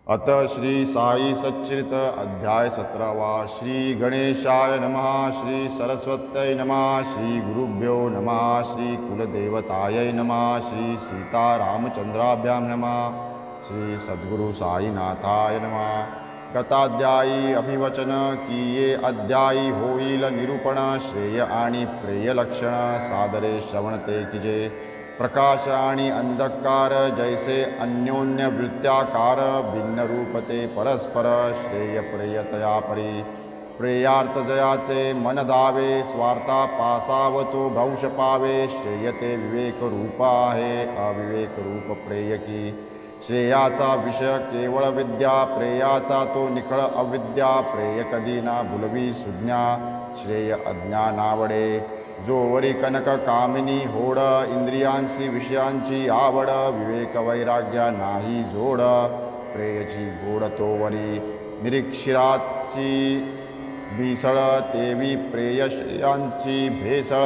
अत श्री साई सच्चरित अध्याय 17वा। श्री गणेशाय नमः। श्री सरस्वत्यै नमः। श्री गुरुभ्यो नमः। श्री कुलदेवतायै नमः। श्री सीतारामचंद्राभ्यां नमः। श्री सद्गुरु साईनाथाय नमः। गताध्यायी अभिवचन किये अध्यायी होईल निरूपण श्रेय आणि प्रेय लक्षण सादरे श्रवणते कीजे। प्रकाश आणि अंधकार जैसे अन्योन्य वृत्त्याकार भिन्न रूपते परस्पर श्रेय प्रेयतया परी। प्रेयार्थ जयाचे मन धावे स्वार्था पासावतो भौष पावे श्रेयते विवेक रूप आहे अविवेक रूप प्रेयकी। श्रेयाचा विषय केवळ विद्या प्रेयाचा तो निखळ अविद्या। प्रेय कधी ना भुलवी सुज्ञा श्रेय अज्ञानावडे। जोवरी कनक कामिनी होड इंद्रियांसी विषयांची आवड विवेक वैराग्या नाही जोड। प्रेयची गोड तोवरी निरीक्षिराची भीसळ तेवी प्रेयश्रियांची भेसळ।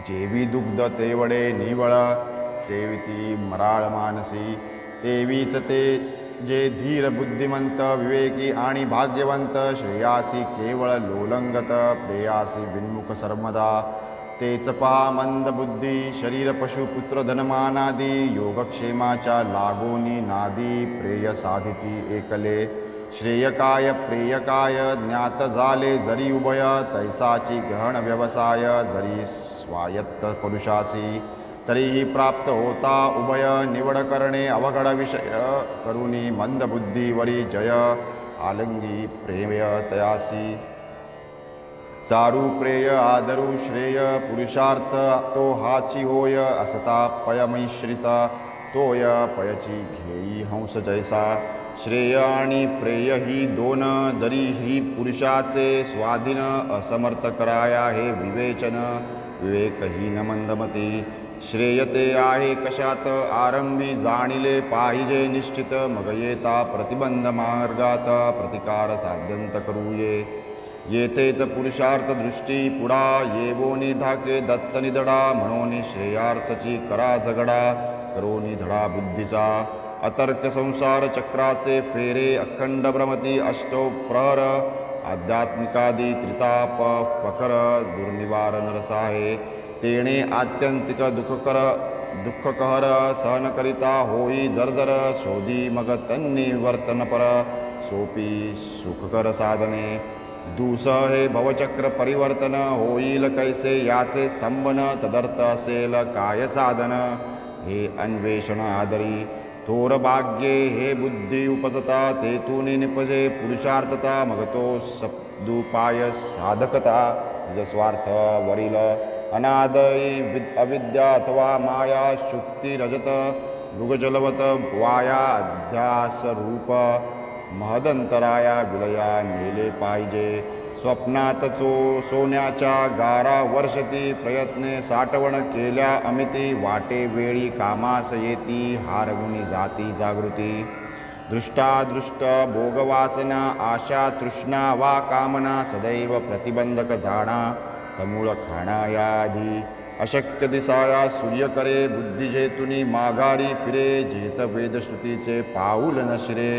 जेवी दुग्ध तेवडे निवळ सेविती मराळ मानसी। तेवीच ते जे धीर बुद्धिमंत विवेकी आणि भाग्यवंत। श्रेयासी केवळ लोलंगत प्रेयासी विन्मुख सर्वदा। तेच पहा मंद बुद्धी शरीर पशु पुत्र धनमानादी। योगक्षेमाच्या लागोनी नादी प्रेय साधिती एकले। श्रेयकाय प्रेयकाय ज्ञात झाले जरी उभय तैसाची ग्रहण व्यवसाय। जरी स्वायत्त पुरुषासी तरीही प्राप्त होता उभय। निवड करणे अवघड विषय करुणी मंद बुद्धीवरी जय। आलंगी प्रेय तयासी सारू प्रेय आदरू श्रेय। पुरुषार्थ तो हाची होय असता पयमिश्रिता तोय पयची घेई हंस जैसा। श्रेय आणि प्रेय ही दोन जरी ही पुरुषाचे स्वाधीन असमर्थ कराया हे विवेचन। विवेकहीन मंदमती श्रेयते आहे कशात आरंभी जाणिले पाहिजे निश्चित। मग येता प्रतिबंध मार्गात प्रतिकार साध्यंत करूये। येथेच पुरुषार्थ दृष्टी पुढा येवोनी ढाके दत्त निधडा। म्हणून श्रेयार्थची करा झगडा करोनी धडा बुद्धीचा। अतर्क संसार चक्राचे फेरे अखंड भ्रमती अष्टो प्रहर। आध्यात्मिकादी त्रिताप पकर दुर्निवारण रसाहे। तेणे आत्यंतिक दुःखकहर सहन करिता होई जर्जर। शोधी मग तन्नी वर्तन पर सोपी सुखकर साधने। दुसह हे भवचक्र परिवर्तन होईल कैसे याचे स्तंभन। तदर्थ असेल काय साधन हे अन्वेषण आदरी। थोर भाग्ये हे बुद्धी उपजता तेथून निपजे पुरुषार्थता। मग तो सदुपाय साधकता निजस्वार्थ वरील। अनादयी अविद्या अथवा माया शुक्ती रजत मृगजलवत वाया अध्यास रूप। महदंतराया विलया नेले पाहिजे। स्वप्नात सोन्याच्या गारा वर्षती प्रयत्ने साठवण केल्या अमिती। वाटे वेळी कामास येती हारगुणी जाती जागृती। दृष्टादृष्ट भोगवासना आशा तृष्णा वा कामना सदैव प्रतिबंधक जाणा समूळ खाणा याआधी। अशक्य दिसाया सूर्य करे बुद्धी जेतुनी माघारी फिरे। जेत वेदश्रुतीचे पाऊल न शिरे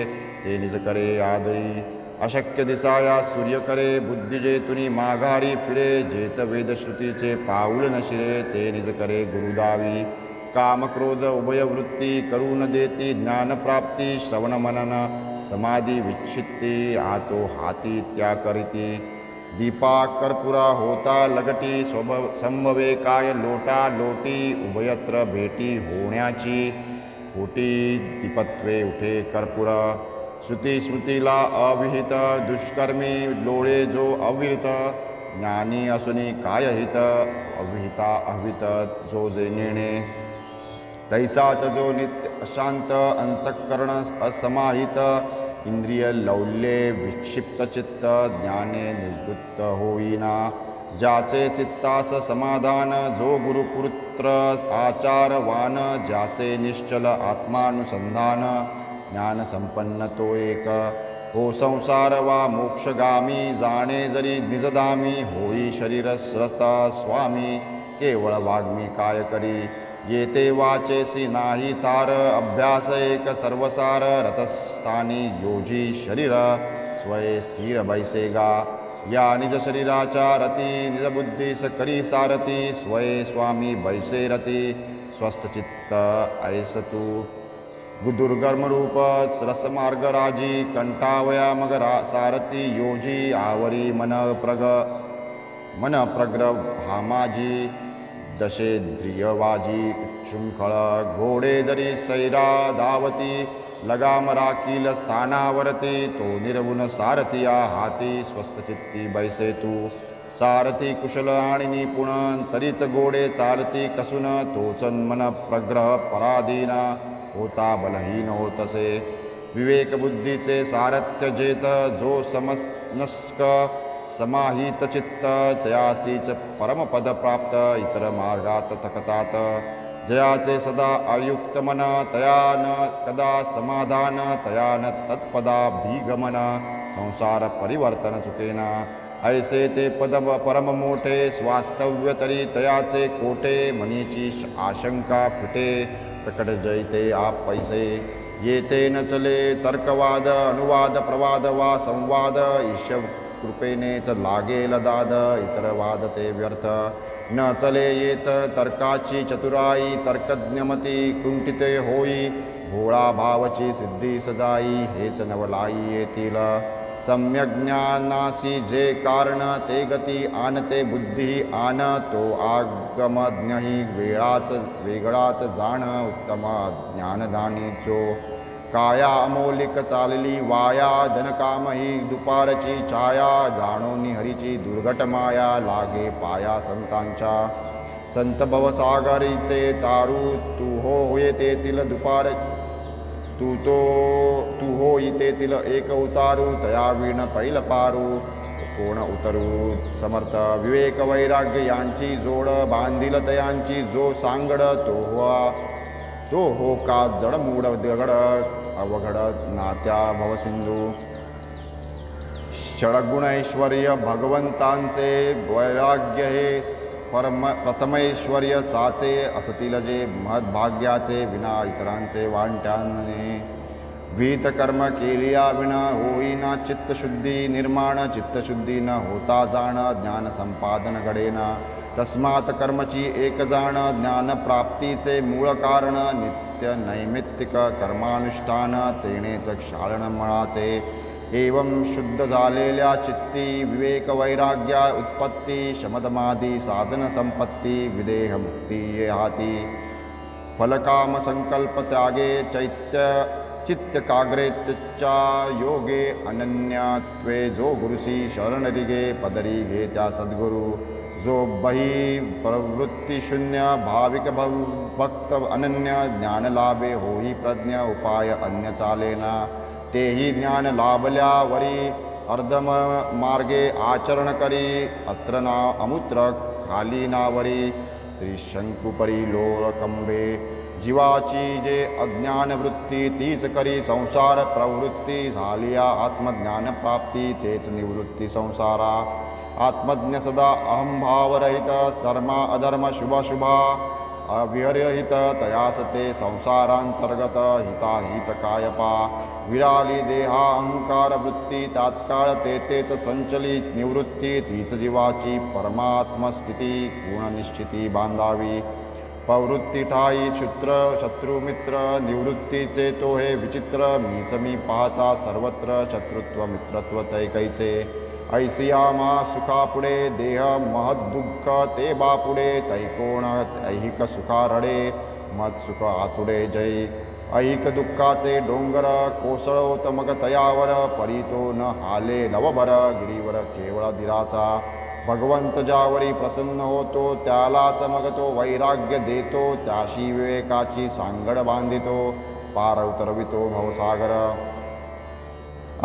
ते निज करे आदरी। अशक्य दिसाया सूर्य करे बुद्धी जेतुनी माघारी फिरे। जेत वेदश्रुतीचे पाऊल न शिरे ते निज करे गुरुदावी। काम क्रोध उभय वृत्ती करून देती ज्ञानप्राप्ती। श्रवण मनन समाधी विच्छित्ती आतो हाती त्या करीती। दीपा कर्पुरा होता लगटी संभवे काय लोटा लोटी। उभयत्र भेटी होण्याची होटी दीपत्वे उठे कर्पूर। श्रुती स्मृतीला अविहित दुष्कर्मी लोळे जो अविहित। ज्ञानी असुनी काय हित अविहिता अविहित जो जे नेणे। तैसाच जो नित्य अशांत अंतःकरण असमाहित। इंद्रिय लौल्ये विक्षिप्त चित्त ज्ञाने निवृत्त होईना। ज्याचे चित्तास समाधान जो गुरुपुत्र आचारवान। ज्याचे निश्चल आत्मानुसंधान ज्ञान संपन्न तो एक। हो संसार वा मोक्षगामी जाणे जरी निजधामी। होई शरीर स्रस्ता स्वामी केवळ वाग्मी काय करी। येते वाचेसी नाही तार अभ्यास एक सर्वसार रथस्थानी योजी शरीर स्वये स्थिर बैसेगा या निज शरीराच्या रती निज बुद्धीस करी सारथी स्वये स्वामी बैसे रती स्वस्थ चित्त ऐस तू दुर्गम रूप रसमार्ग राजी कंटावया मग सारथी योजी आवरी मन प्रग्र भामाजी दशेद्रियवाजी उच्छृंखळ घोडे जरी सैरा धावती लगाम राखील स्थानावरती तो निर्गुण सारथिया हाती स्वस्थ चित्ती बैसे तू सारथी कुशल आणि निपुण तरीच घोडे चालती कसून तोच मन प्रग्रह पराधीन होता बलहीन होतसे विवेक बुद्धीचे सारथ्य जेत जो समनस्क समाहित चित्त तयासीच परमपद प्राप्त इतर मार्गात थकतात जयाचे सदा अयुक्त मन तयान कदा समाधान तयान तत्पदा भीगमन संसार परिवर्तन चुकेना ऐसे ते पद परम मोठे स्वास्तव्य तरी तयाचे कोटे मनीची आशंका फिटे प्रकट जैते आप पैसे येते न चले तर्कवाद अनुवाद प्रवाद वा संवाद ईश्वर कृपेनेच लागेल दाद इतर वाद ते व्यर्थ न चले येत तर्काची चतुराई तर्कज्ञमती कुंठिते होई भोळा भावची सिद्धी सजाई हेच नवलाई येतील सम्यक ज्ञानासी जे कारण ते गती आणते बुद्धी आन तो आगमज्ञही वेगळाच जाण उत्तम ज्ञानदानी जो काया अमोलिक चालली वाया धनकामही दुपारची छाया जाणोनी हरीची दुर्घट माया लागे पाया संतांच्या संत भवसागरीचे तारू तू हो येतेतील दुपार तू हो येतेतील एक उतारू तया विण पैल पारू कोण उतरू समर्थ विवेक वैराग्य यांची जोड बांधिल तयांची जो सांगड तो हो का जडमूड दगड अवघड नात्या भवसिंधू षड्गुणैश्वर्य भगवंतांचे वैराग्य हे प्रथमैश्वर्य साचे असतील जे महद्भाग्याचे विना इतरांचे वांट्याने विहित कर्म केलिया विना होईना चित्तशुद्धी निर्माण चित्तशुद्धी न होता जाण ज्ञान संपादन घडेना तस्मात् कर्मची एक जाण ज्ञानप्राप्तीचे मूळ कारण नित्य नैमित्तिक कर्मानुष्ठान तेणेच क्षालन मळाचे एवं शुद्ध झालेल्या चित्ती विवेक वैराग्या उत्पत्ती शमदमादी साधन संपत्ती विदेह मुक्ती ये हाती फलकाम संकल्प त्यागे चित्त काग्रेत्या योगे अनन्यात्वे जो गुरुसी शरणरिगे पदरी घे त्या सद्गुरु जो बही प्रवृत्ती शून्य भाविक भक्त अनन्य ज्ञान लाभे होई प्रज्ञ उपाय अन्य चालेना तेही ज्ञान लाभल्यावरी अर्धम मार्गे आचरण करी अत्र ना अमूत्र खाली नावरी त्रिशंकुपरी लोकंबे जीवाची जे अज्ञान वृत्ती तीच करी संसार प्रवृत्ती झालिया आत्मज्ञान प्राप्ती तेच निवृत्ती संसारा आत्मज्ञ सदा अहंभावरहित धर्मा अधर्म शुभाशुभा अविहरहित तयासते संसारांतर्गत हिताहित कायपा विराली देहा अहंकार वृत्ती तात्काळ तेच संचलित निवृत्ती तीच जीवाची परमात्मस्थिती गुणनिश्चिती बांधावी प्रवृत्ती ठाई शत्रुमित्र निवृत्तीचे तो हे विचित्र मीच मी पाहता सर्वत्र शत्रुत्व मित्रत्व तैकैचे ऐसियामा सुखापुढे देह महद्दुःख ते बापुढे तैकोण ऐहिक सुखारडे मत सुख आतुडे जय ऐहिक दुःखाचे डोंगर कोसळवत मग तयावर परीतो न हाले नवभर गिरीवर केवळ दिराचा भगवंत ज्यावरी प्रसन्न होतो त्यालाच मग तो वैराग्य देतो त्याशी विवेकाची सांगड बांधितो पार उतरवितो भवसागर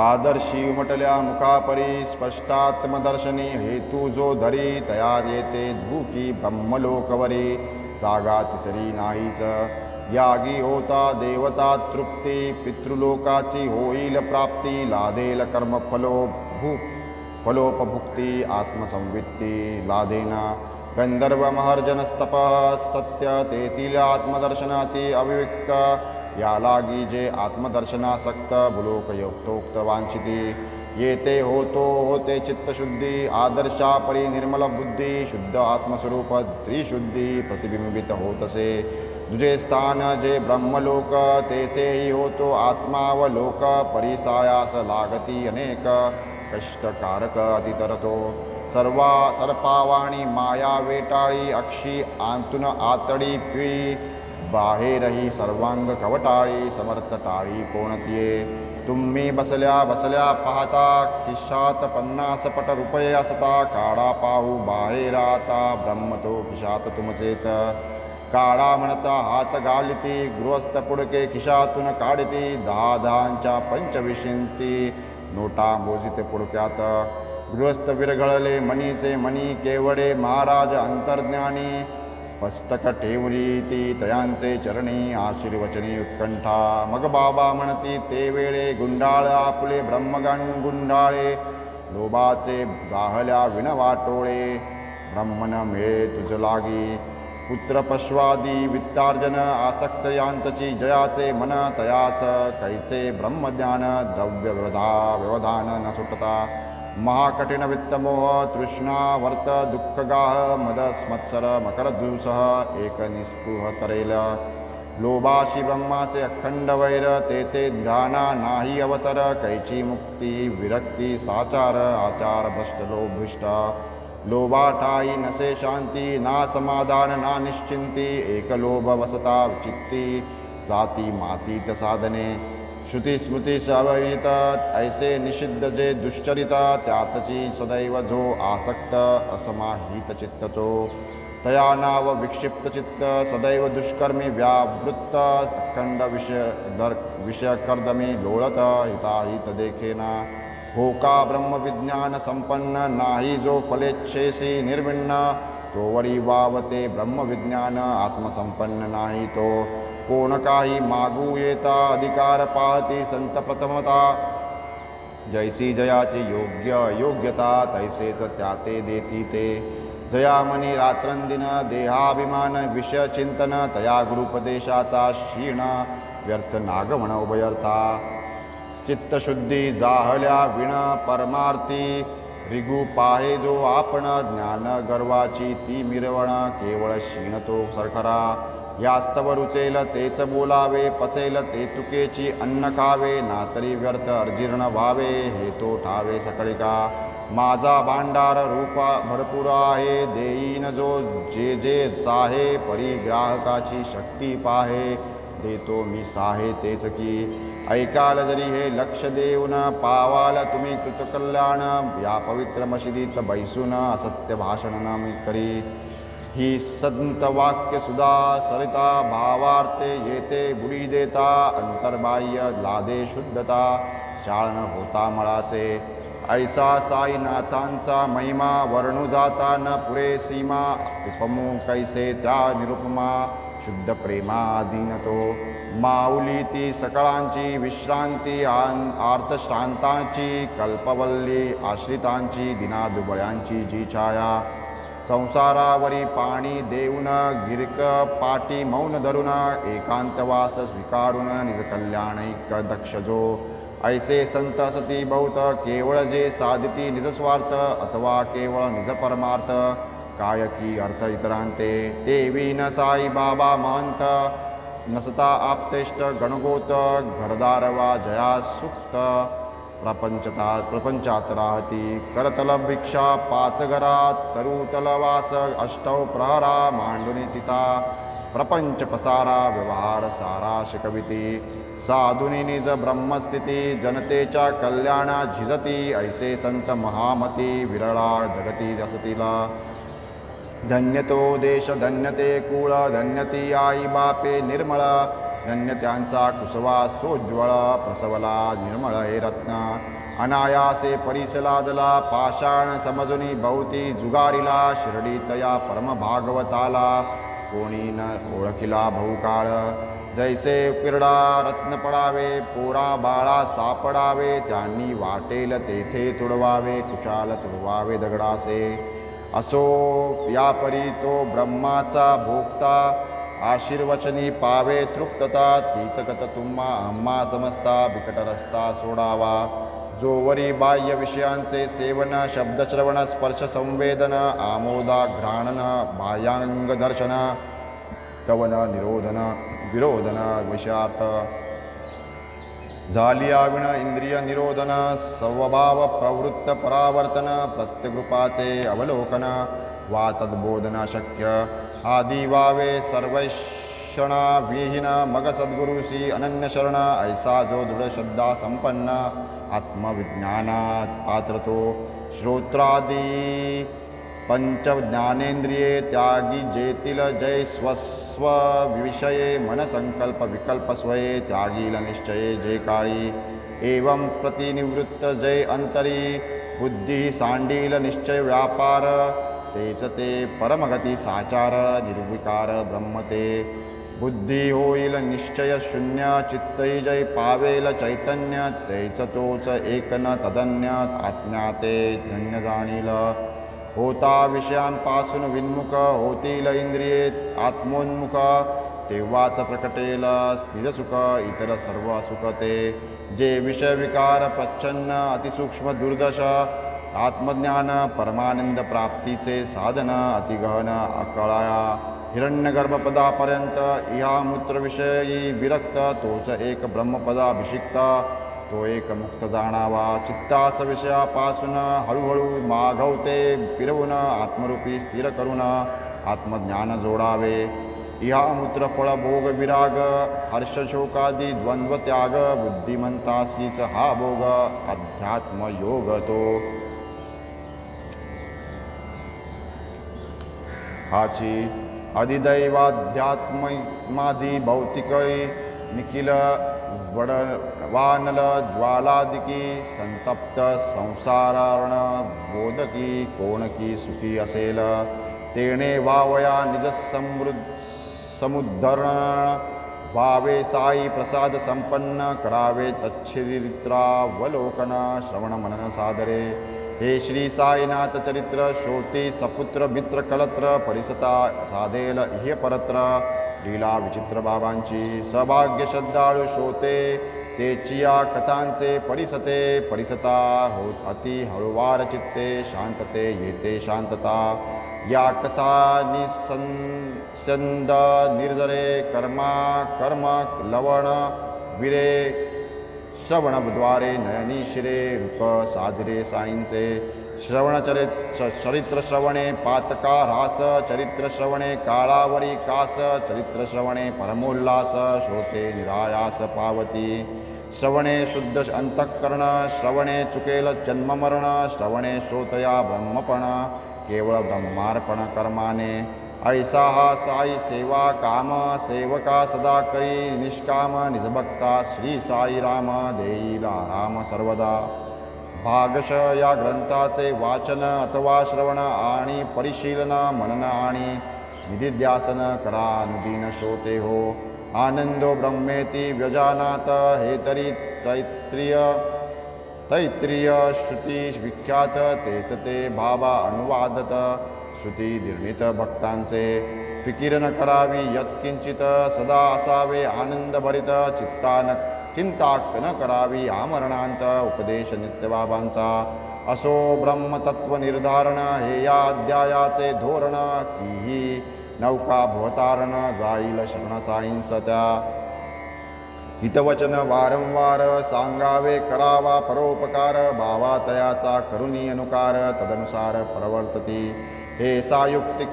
आदर्शी उमटल्या मुखापरी स्पष्टात्मदर्शनी हेतू जो धरी तया येते धूकी ब्रह्मलोकवरी जागा तिसरी नाहीच यागी होता देवता तृप्ती पितृलोकाची होईल प्राप्ती लादेल कर्मफलोपभुक्ती आत्मसंवित्ती लादेना गंधर्वमहर्जनस्तप सत्य तेथील आत्मदर्शनाती अविव्यक्त या लागी जे आत्मदर्शनासक्त बुलोक योक्तोक्त वांछिती येते होते चित्तशुद्धी आदर्शा परी निर्मल बुद्धी शुद्ध आत्मस्वरूप त्रिशुद्धी प्रतिबिंबित होतसे तुझे स्थान जे ब्रह्मलोक तेथेही होतो आत्मावलोक परिसायास लागती अनेक कष्टकारक अतितरतो सर्पावाणी माया वेटाळी अक्षी आंतून आतडी पिळी बाहेरही सर्वांग कवटाळी समर्थ टाळी कोणतीये तुम्ही बसल्या बसल्या पाहता खिशात 50 पट रुपये असता काढा पाहू बाहेर आता ब्रह्म तो खिशात तुमचेच काढा म्हणता हात घालिती गृहस्थ पुडके खिशातून काढिती 10 पंचविशींती नोटा मोजिते पुडक्यात गृहस्थ विरघळले मनीचे मनी केवडे महाराज अंतर्ज्ञानी मस्तक ठेवली ती तयांचे चरणी आशीर्वचनी उत्कंठा मग बाबा म्हणती ते वेळे गुंडाळ आपले ब्रह्मगण गुंडाळे लोभाचे जाहल्या विणवाटोळे ब्रह्मन मिळे तुझ लागी पुत्र पश्वादी वित्तार्जन आसक्त यांतची जयाचे मन तयाच कैचे ब्रह्मज्ञान द्रव्य व्यवधान न सुटता महाकठिन वित्तमोह तृष्णा वर्त दुःखगाह मदस्मत्सर मकरदुसह एक निस्पृह तरेल लोभाशी ब्रह्माचे अखंड वैर तेथे ध्याना नाही अवसर कैची मुक्ती विरक्ती साचार आचार भ्रष्ट लोभिष्ट लोभाठाई नसे शांती ना समाधान ना निश्चिंती एक लोभ वसता चित्ती जाती मातीत साधने श्रुती स्मृती सवहित ऐसे निषिद्ध जे दुश्चरित त्यातची सदैव जो आसक्त असमाहित चित्त तो तया नाव विक्षिप्त चित्त सदैव दुष्कर्मी व्यावृत्त अखंड विषय कर्दमी लोळत हिताहित देखेना होका ब्रह्मविज्ञान संपन्न नाही जो फलेच्छेसी निर्विण्ण तोवरी वावते ब्रह्मविज्ञान आत्मसंपन्न नाही तो कोण काही मागू येता अधिकार पाहती संत प्रथमता जैसी जयाची योग्य योग्यता तैसेच त्याते देती ते जयामनी रात्रंदिन देहाभिमान विषय चिंतन तया गुरुपदेशाचा क्षीण व्यर्थ नागमण उभयर्था चित्तशुद्धी जाहल्या विण परमार्थी रिगू पाहे जो आपण ज्ञान गर्वाची ती मिरवण केवळ क्षीण तो सरखरा यास्तव रुचेल तेच बोलावे पचेल ते तुकेची अन्न खावे नातरी व्यर्थ अर्जीर्ण व्हावे हे तो ठावे सकळिका माझा भांडार रूपा भरपूर आहे देईन जो जे जे चाहे परिग्राहकाची शक्ती पाहे देतो मी साहे तेच की ऐकाल जरी हे लक्ष देऊन पावाल तुम्ही कृतकल्याण या पवित्र मशिदीत बैसून असत्य भाषण न मी करी ही संत वाक्य सुधा सरिता भावार्थे येते बुडी देता अंतर्बाह्य लादे शुद्धता चाळण होता मळाचे ऐसा साईनाथांचा महिमा वर्णू जाता न पुरे सीमा उपमू कैसे त्या निरुपमा शुद्ध प्रेमाधीन तो माऊली ती सकळांची विश्रांती आर्तश्रांतांची कल्पवल्ली आश्रितांची दिनादुबळ्यांची जी छाया संसारावरी पाणी देऊन गिरक पाटी मौन धरून एकांतवास स्वीकारून निज कल्याणैक दक्ष जो ऐसे संत असती बहुत केवळ जे साधिती निजस्वार्थ अथवा केवळ निज परमार्थ काय की अर्थ इतरांते देवी न साई बाबा महंत नसता आपतेष्ट गणगोत घरदारवा जया सुक्त प्रपंचात राहती करतल भिक्षा 5 घरात तरुतलवास अष्टौ प्रहरा मांडुनी तिथा प्रपंच पसारा व्यवहार सारा शिकविती साधुनी निज ब्रह्मस्थिती जनतेच्या कल्याणा झिजती ऐसे संत महामती विरळा जगती असतीला धन्य तो देश धन्य ते कुळ धन्य ती आई बापे निर्मळ धन्य त्यांचा कुसवा सोज्वळ प्रसवला निर्मळ हे रत्न अनायासे परिसलादला पाषाण समजुनी भोवती जुगारीला शिर्डीतया परमभागवताला कोणी न ओळखिला बहुकाळ जैसे उकिरडा रत्न पडावे पोरा बाळा सापडावे त्यांनी वाटेल तेथे तुडवावे कुशाल तुडवावे दगडासे असो यापरी तो ब्रह्माचा भोगता, आशीर्वचनी पावे तृप्तता, तीच गत तुम्हा आम्हा समजता, बिकट रस्ता सोडावा. जोवरी बाह्य विषयांचे सेवन, शब्दश्रवण स्पर्श संवेदन, आमोदाघ्राणन बाह्यांग दर्शन, कवन निरोधन विरोधन विषयार्थ, झालियाविण इंद्रिय निरोधन, स्वभाव प्रवृत्त परावर्तन, प्रत्यगृपाचे अवलोकन, वा तद्बोधन शक्य, आदि वावे सर्वैषणा विहीन, मग सद्गुरुशी अनन्य शरण, ऐसा जो दृढ श्रद्धा संपन्न, आत्मविज्ञानात पात्रतो, श्रोत्रादी पंचज्ञानेंद्रिये त्यागी जेतील, जय स्वस्व विषये मन संकल्प विकल्प स्वये, त्यागील निश्चये जे काळी, एवं प्रतिनिवृत्त जय अंतरी, बुद्धी सांडील निश्चय व्यापार, तेच ते परमगती साचार, निर्विकार ब्रह्मते, बुद्धी होईल निश्चय शून्य, चित्तई जय पावेल चैतन्य, तेच तोच एक न तदन्य, आज्ञाते धन्य जाणील, होता विषयांपासून विन्मुख, होतील इंद्रिये आत्मोन्मुख, तेव्हाच प्रकटेल निजसुख, इतर सर्व सुख ते, जे विषय विकार प्रच्छन्न अतिसूक्ष्म दुर्दश, आत्मज्ञान परमानंद प्राप्तीचे साधन, अतिगहन अकळाया हिरण्यगर्भपदापर्यंत, इहा मूत्रविषयी विरक्त, तोच एक ब्रह्मपदाभिषिक्त, तो एक मुक्त जाणावा, चित्तास विषयापासून हळूहळू मागवते फिरवून, आत्मरूपी स्थिर करून आत्मज्ञान जोडावे. इहा मूत्रफळ भोग विराग, हर्षशोकादी द्वंद्व त्याग, बुद्धिमंतासीच हा भोग, अध्यात्म योग तो. हाची अधिदैवाध्यात्मादी भौतिकै, निखिल वडवानल ज्वालादिकी, संतप्त संसारार्ण बोधकी, कोणकी सुखी असेल, तेणे वावया निज समुद्धरण, व्हावे साई प्रसाद संपन्न, करावे तच्छरित्रावलोकन, श्रवण मनन सादरे. हे श्री साईनाथ चरित्र श्रोते सपुत्र मित्र कलत्र, परिसता साधेल इह परत्र, लीला विचित्र बाबांची, सभाग्य श्रद्धाळू श्रोते, तेचिया कथांचे परिसते, परिसता होत अति हळुवार चित्ते, शांतते येते शांतता, या कथा निसंद निर्जरे, कर्मा कर्म लवण विरे, श्रवणद्वारे नयनी शिरे, रूप साजरे साईंचे, श्रवण चरित्र श्रवणे पातका रास, चरित्र श्रवणे काळावरी कास, चरित्र श्रवणे परमोल्लास, श्रोते निरायास पावती, श्रवणे शुद्ध अंतःकरण, श्रवणे चुकेल जन्ममरण, श्रवणे श्रोतया ब्रह्मपण, केवळ ब्रह्मार्पण कर्माने, ऐसा हा साई सेवा काम, सेवका सदा करी निष्काम, निजभक्ता श्री साई राम, देईला राम सर्वदा. भागश या ग्रंथाचे वाचन अथवा श्रवण आणि परिशीलन, मनन आणि निधिध्यासन करा, अनुदीन श्रोते हो, आनंदो ब्रह्मेती व्यजानात, हे तरी तैत्रीय श्रुती विख्यात, तेच ते बाबा अनुवादत, श्रुती निर्णित भक्तांचे, फिकीर न करावी यत्किंचित, सदा असावे आनंद भरित, चिंता न करावी आमरणांत, उपदेश नित्यबाबांचा, असो ब्रह्मतत्व निर्धारण, हे या अध्यायाचे धोरण, की ही नौका भवतारण, जाईल शरण साईंस त्या. हितवचन वारंवार सांगावे, करावा परोपकार, भावा तयाचा करुणी अनुकार, तदनुसार प्रवर्तती. हे सायुक्तिक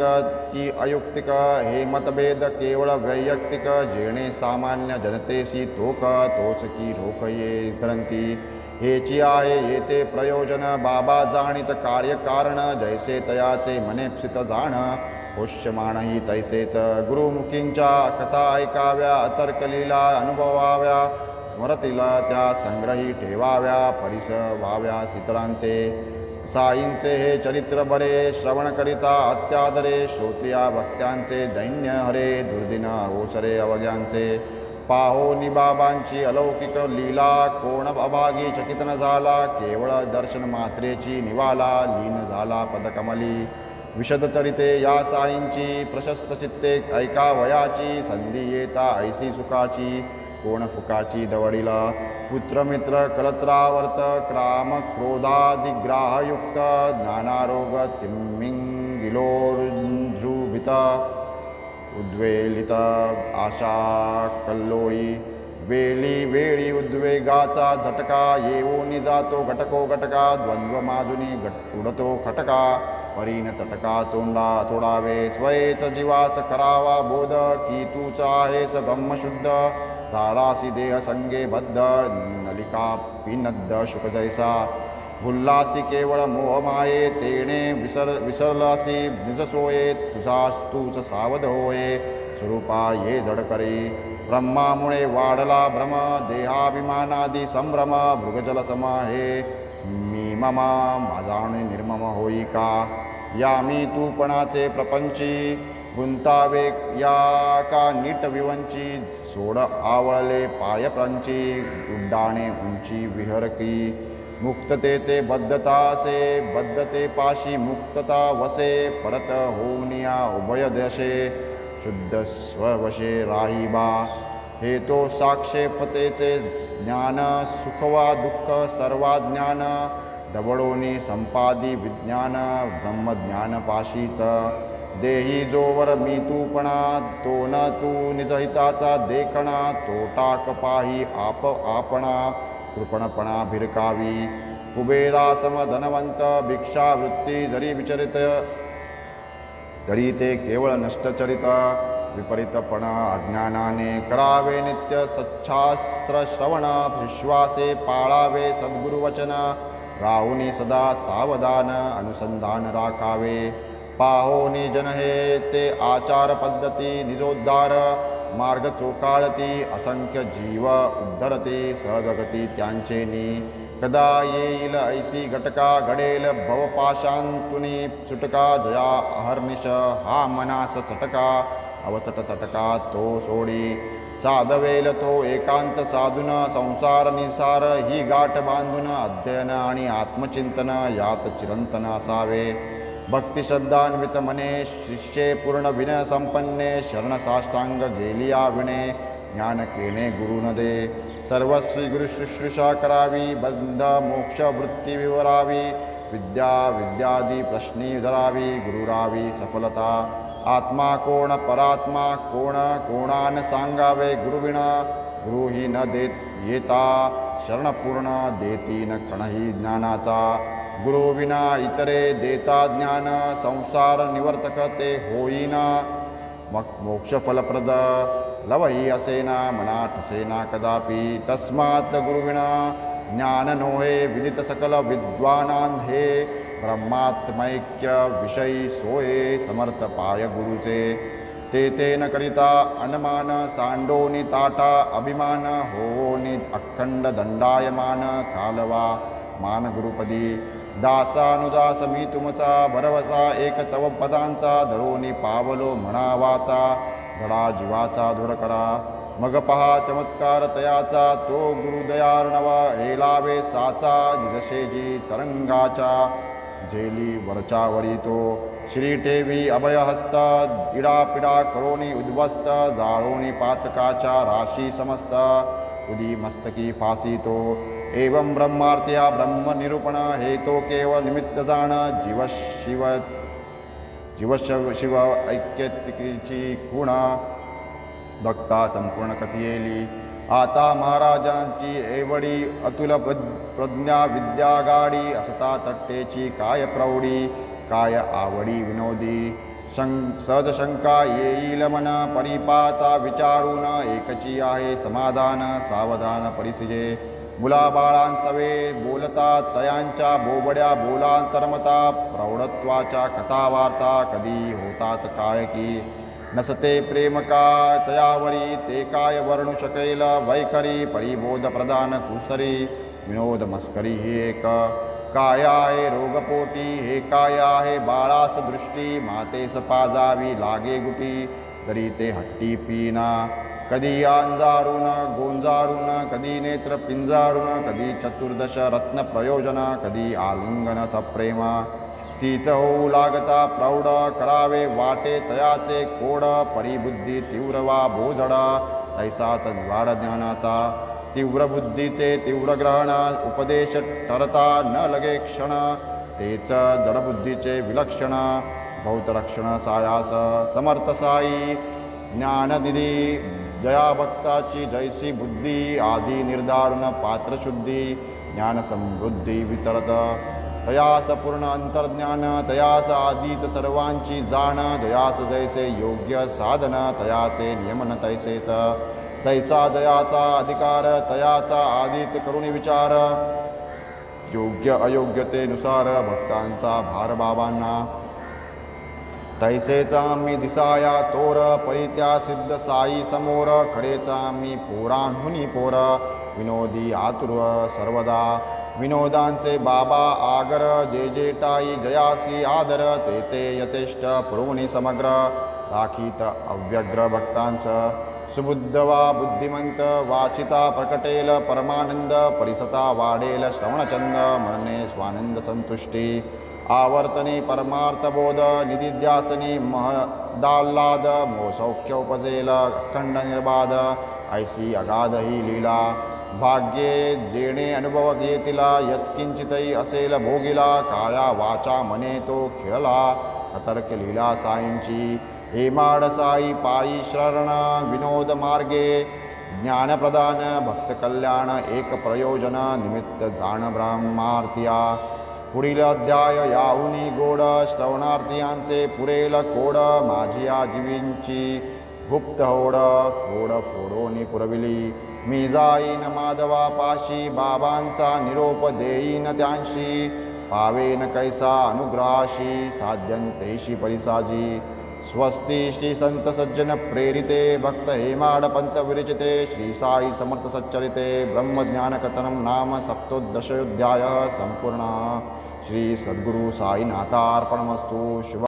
की अयुक्तिक, हे मतभेद केवळ वैयक्तिक, जेणे सामान्य जनतेशी तोक, तोच की रोख ये ग्रंथी. हेची आहे येते प्रयोजन, बाबा जाणीत कार्यकारण, जैसे तयाचे मनेप्सित जाण, होष्यमानही तैसेच. गुरुमुखींच्या कथा ऐकाव्या, अतर्कलीला अनुभवाव्या, स्मरतीला त्या संग्रही ठेवाव्या, परिस व्हाव्या इतरांते. साईंचे हे चरित्र बरे, श्रवण करिता अत्यादरे, श्रोतिया भक्त्यांचे दैन्य हरे, दुर्दिन ओसरे अवघ्यांचे. पाहो निबाबांची अलौकिक लीला, कोण अभागी चकित न झाला, केवळ दर्शन मात्रेची निवाला, लीन झाला पदकमली. विशदचरिते या साईंची प्रशस्त चित्ते ऐकावयाची संधी येता ऐसी सुखाची कोण फुकाची दवडिला पुत्रमित्र कलत्रावर्त क्राम क्रोधादिग्राहयुक्त ज्ञानारोग तिम्मिंगिलोर्जुभित उद्वेलित आशा कल्लोळी वेली वेळी उद्वेगाचा झटका येऊनी जातो घटको घटका द्वंद्व माजुनी उडतो खटका परीन तटका तोडावे स्वयेच जीवास करावा बोध की तूच आहेस ब्रह्मशुद्ध झालासी देह संगे बद्ध नलिका पिनद्द शुक जैसा भुल्लासी केवळ मोहमाये तेणे विसरलासी निजसोये तूच सावध होये स्वरूपा ये जड करी ब्रह्मामुळे वाढला भ्रम देहाभिमानादी संभ्रम मृगजल सम हे मी मम माझाणे निर्मम होई का या मी तूपणाचे प्रपंची गुंतावे या का नीट विवंची सोड आवळले पायप्रांची उड्डाणे उंची विहरकी मुक्तते ते बद्धतासे बद्धते पाशी मुक्तता वसे परत होऊनिया उभय देशे शुद्ध स्ववशे राहीबा हे तो साक्षेपतेचे ज्ञान सुखवा दुःख सर्वा ज्ञान दबडोनी संपादी विज्ञान ब्रह्मज्ञान पाशीच देही जोवर मी तूपणा तो न तू निजहिताचा देखणा तो टाक पाही आपणा कृपणपणा भिरकावी कुबेरासम धनवंत भिक्षावृत्ती जरी विचरित तरी ते केवळ नष्टचरित विपरीतपण अज्ञानाने करावे नित्य सच्छास्त्र श्रवण विश्वासे पाळावे सद्गुरुवचन राहुनी सदा सावधान अनुसंधान राखावे पाहोनी जन हे ते आचार पद्धती निजोद्धार मार्ग चोकाळती असंख्य जीव उद्धरती सहजगती त्यांचेनी कदा येईल ऐसी घटका घडेल भवपाशांतुनी सुटका जया अहर्निश हा मनास चटका अवचट तटका तो सोडी साधवेल तो एकांत साधून संसार निसार ही गाठ बांधून अध्ययन आणि आत्मचिंतन यात चिरंतन असावे भक्तिश्रद्धान्वित मने शिष्ये पूर्ण विनय संपन्ने शरणसाष्टांग गेलिया विणे ज्ञान केणे गुरु न दे सर्वस्वी गुरु शुश्रूषा करावी बंध मोक्ष वृत्ती विवरावी विद्या विद्यादी प्रश्नी धरावी गुरुरावी सफलता आत्मा कोण परात्मा कोण कोणान सांगावे गुरुविना गुरुही न देत येता शरणपूर्ण देती न कणही ज्ञानाचा गुरुविना इतरे देता ज्ञान संसार निवर्तक ते होईना मोक्ष फलप्रद लवही असेना मना ठसेना कदापि तस्मात् गुरुविना ज्ञान नोहे विदित सकल विद्वानां हे ब्रह्मात्मैक्य विषयी सोये समर्थ पाय गुरुचे ते न करिता अनमान सांडोनी ताटा अभिमान होवोनी अखंड दंडायमान कालवा मान गुरुपदी दासानुदास मी तुमचा भरवसा एक तव पदांचा धरोनी पावलो म्हणावाचा धडा जीवाचा दृढ करा मग पहा चमत्कार तयाचा तो गुरुदयार्णव हेलावे साचा निजशेजी तरंगाच्या झेली वरच्यावरी तो श्री ठेवी अभयहस्त इडापिडा करोनी उद्वस्त जाळोनी पातकाच्या राशी समस्त उदी मस्तकी फासी तो एवं ब्रह्मार्थ्या ब्रह्मनिरूपण हे तो केवळ निमित्त जाण शिव ऐक्यतिकीची खुण भक्ता संपूर्ण कथियेली आता महाराजांची एवढी अतुल प्रज्ञा विद्या गाडी असता तट्टेची काय प्रौढी काय आवडी विनोदी सहज शंका येईल मन परिपाता विचारून एकची आहे समाधान सावधान परिसिजे मुलाबाळांसवे बोलता तयांच्या बोबड्या बोलांतरमता प्रौढत्वाच्या कथावार्ता कधी होतात काय की नसते प्रेम का तयावरी ते काय वर्णू शकेल वैखरी परिबोध प्रदान कुसरी विनोद मस्करी ही एक काय आहे रोगपोटी हे काय आहे बाळास दृष्टी मातेस पाजावी लागे गुटी तरी ते हट्टी पीना कधी अंजारून गोंजारून कधी नेत्र पिंजारून कधी चतुर्दश रत्न प्रयोजन कधी आलिंगन सप्रेम तीच होऊ लागता प्रौढ करावे वाटे तयाचे कोड परिबुद्धी तीव्र वा बोजड तैसाच निवाड ज्ञानाचा तीव्र बुद्धीचे तीव्र ग्रहण उपदेश ठरता न लगे क्षण तेच जडबुद्धीचे विलक्षण भौतरक्षण सायास समर्थ साई ज्ञाननिधी जया भक्ताची जैसी बुद्धी आदी निर्धारण पात्रशुद्धी ज्ञानसमृद्धी वितरत तयास पूर्ण अंतर्ज्ञान तयास आधीच सर्वांची जाण जयास जैसे योग्य साधन तयाचे नियमन तैसेच तैसा जयाचा अधिकार तयाचा आधीच करुणी विचार योग्य अयोग्यतेनुसार भक्तांचा भार बाबांना तैसेचा मी दिसाया तोर परित्या सिद्ध साई समोर खरेचा मी पोरांहुनी पोर विनोदी आतुर सर्वदा विनोदांचे बाबा आगर जे जे टाई जयासी आदर ते ते यथेष्ट पुरवणी समग्र राखीत अव्यग्र भक्तांच सुबुद्ध वा बुद्धिमंत वाचिता प्रकटेल परमानंद परिसता वाढेल श्रवणचंद म्हणणे स्वानंद संतुष्टी आवर्तनी परमार्थबोध निधिध्यासनी महदाल्लाद मोसौख्य उपजेल अखंड निर्बाध ऐसी अगाध ही लीला भाग्ये जेणे अनुभव घेतिला यत्किंचितही असेल भोगिला काया वाचा मने तो खेळला अतर्क लीला साईंची हेमाड साई पायी शरण विनोद मार्गे ज्ञानप्रदान भक्त कल्याण एक प्रयोजन निमित्त जाण ब्रह्मार्थिया पुढील अध्याय याहुनी गोड श्रवणार्थीयांचे पुरेल कोड माझिया जीवींची गुप्त होड कोड फोडोनी पुरविली मी जाईन माधवा पाशी बाबांचा निरोप देईन त्यांशी पावेन कैसा अनुग्रहाशी साध्यंतेशी परिसाजी स्वस्ती श्री संत सज्जन प्रेरिते भक्त हेमाड पंत विरचिते श्री साई समर्थ सच्चरिते ब्रह्मज्ञानकथनं नाम सप्तोदशाध्यायः संपूर्णः श्री सद्गुरु साईनाथार्पणमस्तु शुभ